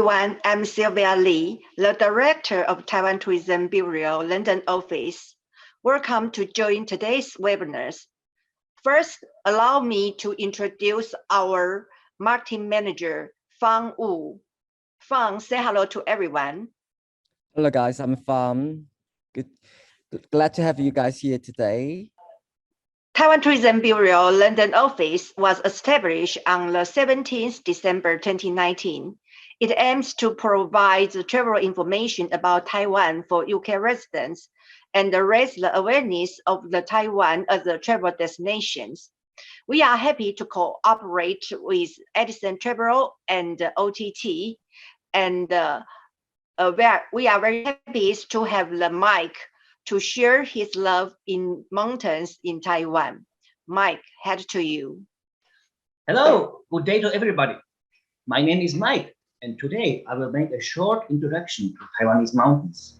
everyone, I'm Sylvia Lee, the Director of Taiwan Tourism Bureau, London office. Welcome to join today's webinars. First, allow me to introduce our marketing manager, Fang Wu. Fang, say hello to everyone. Hello guys, I'm Fang. Glad to have you guys here today. Taiwan Tourism Bureau London office was established on the 17th December 2019. It aims to provide travel information about Taiwan for UK residents and raise the awareness of the Taiwan as a travel destinations. We are happy to cooperate with Edison Travel and OTT, and we are very happy to have the Mike to share his love in mountains in Taiwan. Mike, head to you. Hello, good day to everybody. My name is Mike, and today I will make a short introduction to Taiwanese mountains.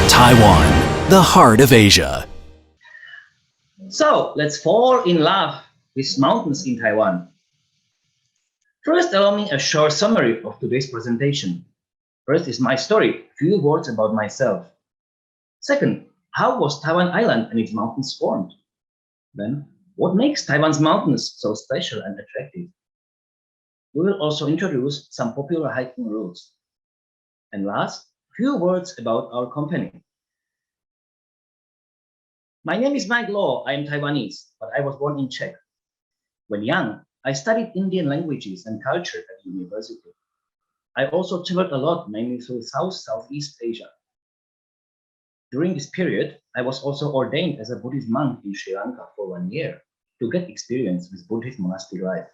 Taiwan, the heart of Asia. So let's fall in love with mountains in Taiwan. First, allow me a short summary of today's presentation. First is my story, few words about myself. Second, how was Taiwan Island and its mountains formed? Then, what makes Taiwan's mountains so special and attractive? We will also introduce some popular hiking routes. And last, few words about our company. My name is Mike Law. I am Taiwanese, but I was born in Czech. When young, I studied Indian languages and culture at university. I also traveled a lot, mainly through Southeast Asia. During this period, I was also ordained as a Buddhist monk in Sri Lanka for 1 year to get experience with Buddhist monastic life.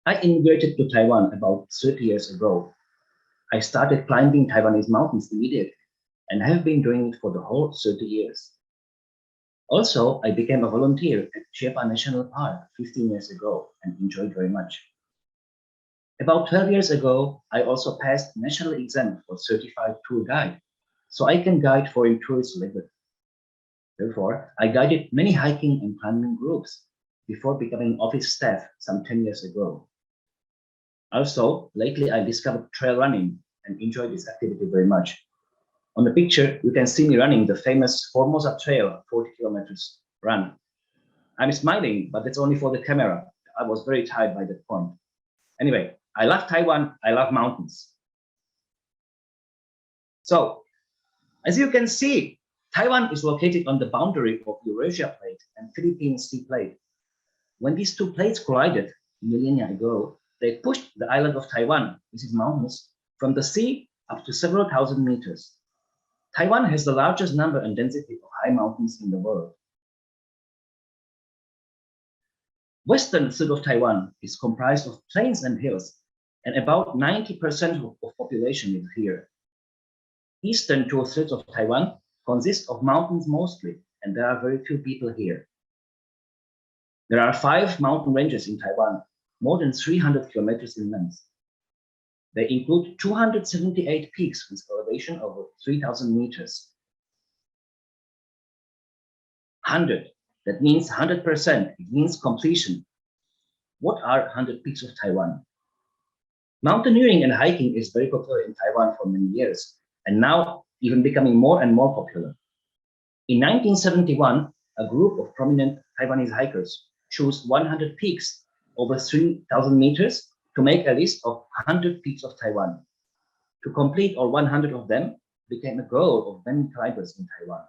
I immigrated to Taiwan about 30 years ago. I started climbing Taiwanese mountains immediately. and have been doing it for the whole 30 years. Also, I became a volunteer at Chiapa National Park 15 years ago and enjoyed very much. About 12 years ago, I also passed national exam for certified tour guide, so I can guide foreign tourists legally. Therefore, I guided many hiking and climbing groups before becoming office staff some 10 years ago. Also, lately I discovered trail running and enjoy this activity very much. On the picture, you can see me running the famous Formosa Trail 40 kilometers run. I'm smiling, but that's only for the camera. I was very tired by that point. Anyway, I love Taiwan, I love mountains. So, as you can see, Taiwan is located on the boundary of Eurasia Plate and Philippine Sea Plate. When these two plates collided millennia ago, they pushed the island of Taiwan, with its mountains, from the sea up to several thousand meters. Taiwan has the largest number and density of high mountains in the world. Western third of Taiwan is comprised of plains and hills, and about 90% of population live here. Eastern 2/3 of Taiwan consists of mountains mostly, and there are very few people here. There are 5 mountain ranges in Taiwan, more than 300 kilometers in length. They include 278 peaks with elevation over 3,000 meters. 100, that means 100%, it means completion. What are 100 peaks of Taiwan? Mountaineering and hiking is very popular in Taiwan for many years, and now even becoming more and more popular. In 1971, a group of prominent Taiwanese hikers chose 100 peaks over 3,000 meters to make a list of 100 peaks of Taiwan. To complete all 100 of them became a goal of many climbers in Taiwan.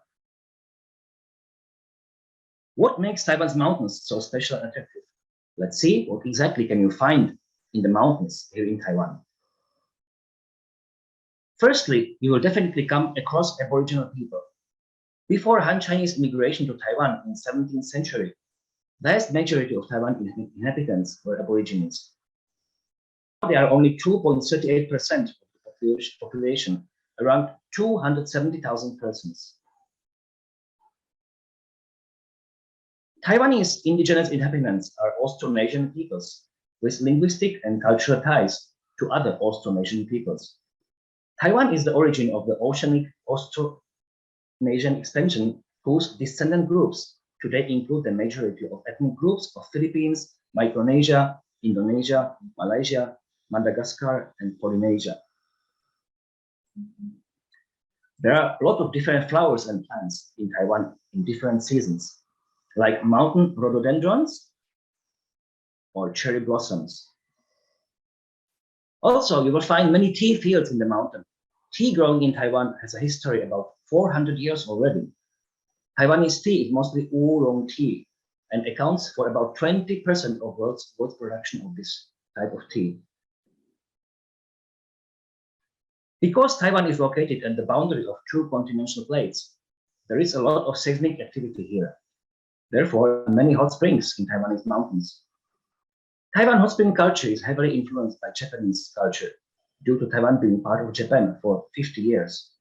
What makes Taiwan's mountains so special and attractive? Let's see what exactly can you find in the mountains here in Taiwan. Firstly, you will definitely come across Aboriginal people. Before Han Chinese immigration to Taiwan in the 17th century, the vast majority of Taiwan inhabitants were Aborigines. Now there are only 2.38% of the population, around 270,000 persons. Taiwanese indigenous inhabitants are Austronesian peoples with linguistic and cultural ties to other Austronesian peoples. Taiwan is the origin of the oceanic Austronesian extension, whose descendant groups today include the majority of ethnic groups of Philippines, Micronesia, Indonesia, Malaysia, Madagascar, and Polynesia. There are a lot of different flowers and plants in Taiwan in different seasons, like mountain rhododendrons or cherry blossoms. Also, you will find many tea fields in the mountain. Tea growing in Taiwan has a history about 400 years already. Taiwanese tea is mostly oolong tea and accounts for about 20% of world's production of this type of tea. Because Taiwan is located at the boundary of 2 continental plates, there is a lot of seismic activity here. Therefore, many hot springs in Taiwanese mountains. Taiwan hot spring culture is heavily influenced by Japanese culture, due to Taiwan being part of Japan for 50 years.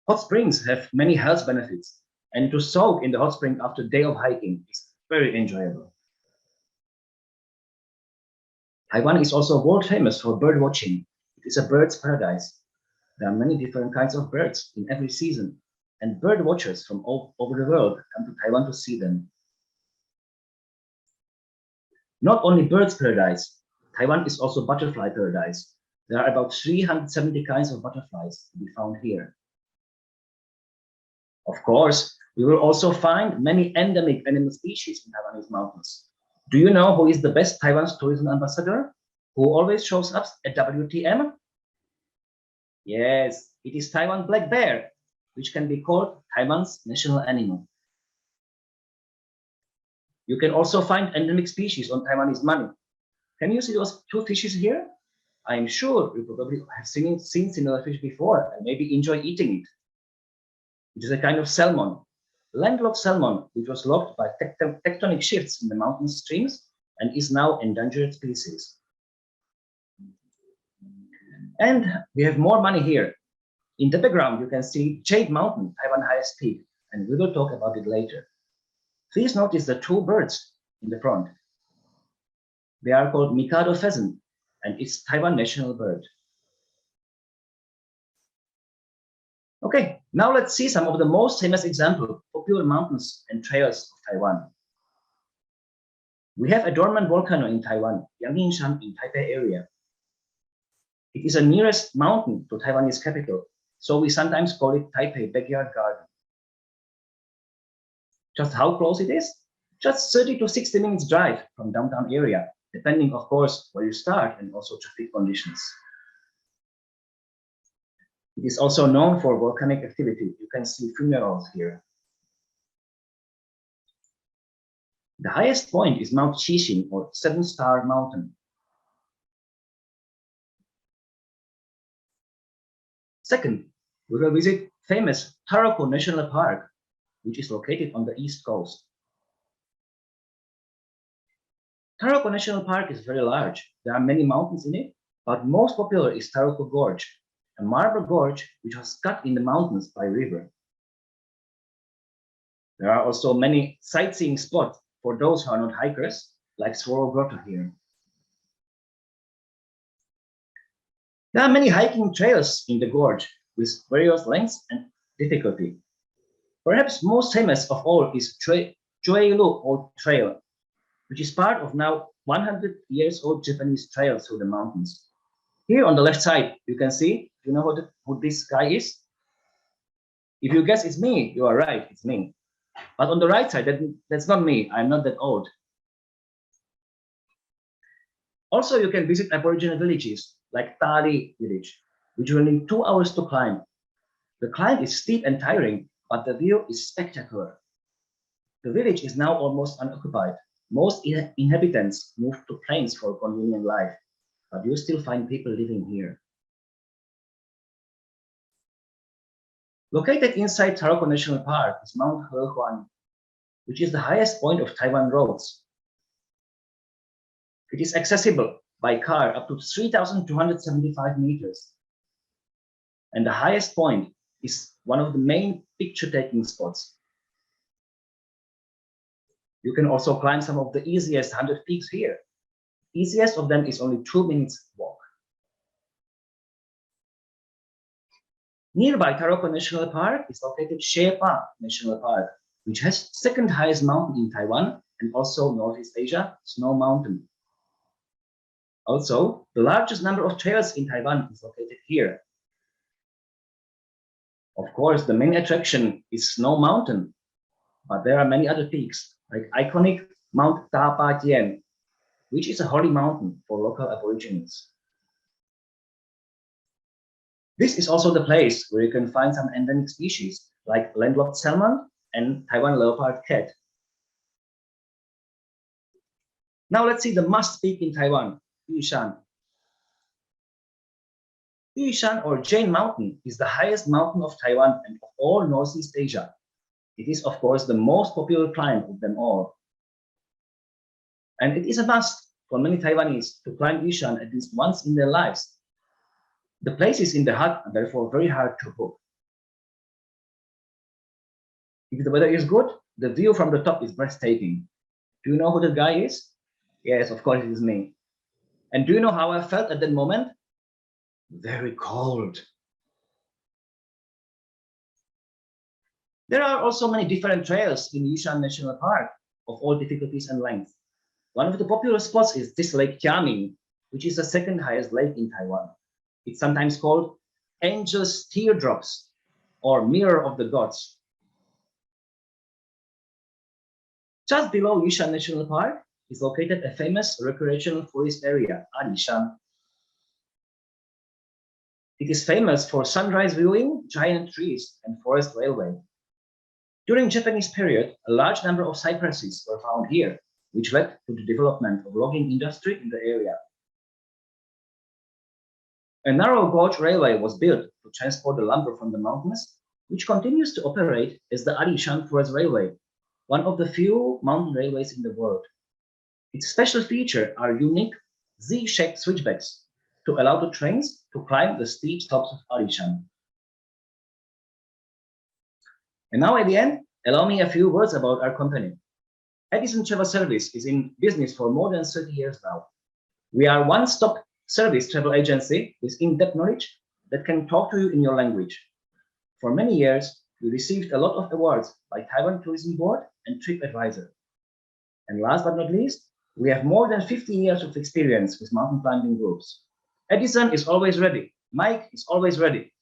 Hot springs have many health benefits, and to soak in the hot spring after a day of hiking is very enjoyable. Taiwan is also world famous for bird watching. It is a bird's paradise. There are many different kinds of birds in every season, and bird watchers from all over the world come to Taiwan to see them. Not only bird's paradise, Taiwan is also butterfly paradise. There are about 370 kinds of butterflies to be found here. Of course, you will also find many endemic animal species in Taiwanese mountains. Do you know who is the best Taiwan's tourism ambassador? Who always shows up at WTM? Yes, it is Taiwan black bear, which can be called Taiwan's national animal. You can also find endemic species on Taiwanese money. Can you see those 2 fishes here? I'm sure you probably have seen similar fish before and maybe enjoy eating it. It is a kind of salmon, landlocked salmon, which was locked by tectonic shifts in the mountain streams and is now endangered species. And we have more money here. In the background, you can see Jade Mountain, Taiwan's highest peak, and we will talk about it later. Please notice the two birds in the front. They are called Mikado pheasant, and it's Taiwan national bird. Okay, now let's see some of the most famous examples of popular mountains and trails of Taiwan. We have a dormant volcano in Taiwan, Yangmingshan in Taipei area. It is the nearest mountain to Taiwanese capital, so we sometimes call it Taipei backyard garden. Just how close it is? Just 30 to 60 minutes drive from downtown area, depending of course where you start and also traffic conditions. It is also known for volcanic activity. You can see fumaroles here. The highest point is Mount Xixin, or 7-star mountain. Second, we will visit famous Taroko National Park, which is located on the east coast. Taroko National Park is very large. There are many mountains in it, but most popular is Taroko Gorge, a marble gorge which was cut in the mountains by a river. There are also many sightseeing spots for those who are not hikers, like Swallow Grotto here. There are many hiking trails in the gorge with various lengths and difficulty. Perhaps most famous of all is Joeilu Old Trail, which is part of now 100-year-old Japanese trail through the mountains. Here on the left side, you can see, you know who this guy is? If you guess it's me, you are right, it's me. But on the right side, that's not me, I'm not that old. Also, you can visit Aboriginal villages like Tali village, which will need 2 hours to climb. The climb is steep and tiring, but the view is spectacular. The village is now almost unoccupied. Most inhabitants moved to plains for convenient life, but you still find people living here. Located inside Taroko National Park is Mount Hehuan, which is the highest point of Taiwan roads. It is accessible by car up to 3,275 meters. And the highest point is one of the main picture-taking spots. You can also climb some of the easiest 100 peaks here. Easiest of them is only 2 minutes walk. Nearby Taroko National Park is located Shepa National Park, which has second highest mountain in Taiwan and also Northeast Asia, Snow Mountain. Also, the largest number of trails in Taiwan is located here. Of course, the main attraction is Snow Mountain, but there are many other peaks, like iconic Mount Tapa Tien, which is a holy mountain for local Aborigines. This is also the place where you can find some endemic species, like landlocked salmon and Taiwan leopard cat. Now let's see the must peak in Taiwan, Yushan. Yushan, or Jane Mountain, is the highest mountain of Taiwan and of all Northeast Asia. It is, of course, the most popular climb of them all. And it is a must for many Taiwanese to climb Yushan at least once in their lives. The places in the hut are therefore very hard to book. If the weather is good, the view from the top is breathtaking. Do you know who the guy is? Yes, of course it is me. And do you know how I felt at that moment? Very cold. There are also many different trails in Yushan National Park of all difficulties and lengths. One of the popular spots is this Lake Jiaming, which is the second highest lake in Taiwan. It's sometimes called Angel's Teardrops or Mirror of the Gods. Just below Yushan National Park is located a famous recreational forest area, Alishan. It is famous for sunrise viewing, giant trees, and forest railway. During Japanese period, a large number of cypresses were found here, which led to the development of logging industry in the area. A narrow gauge railway was built to transport the lumber from the mountains, which continues to operate as the Alishan Forest Railway, one of the few mountain railways in the world. Its special feature are unique Z-shaped switchbacks to allow the trains to climb the steep slopes of Alishan. And now at the end, allow me a few words about our company. Edison Travel Service is in business for more than 30 years now. We are a one-stop service travel agency with in-depth knowledge that can talk to you in your language. For many years, we received a lot of awards by Taiwan Tourism Board and TripAdvisor. And last but not least, we have more than 15 years of experience with mountain climbing groups. Edison is always ready. Mike is always ready.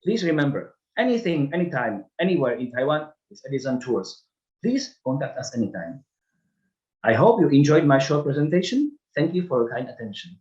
Please remember, anything, anytime, anywhere in Taiwan with Edison Tours. Please contact us anytime. I hope you enjoyed my short presentation. Thank you for your kind attention.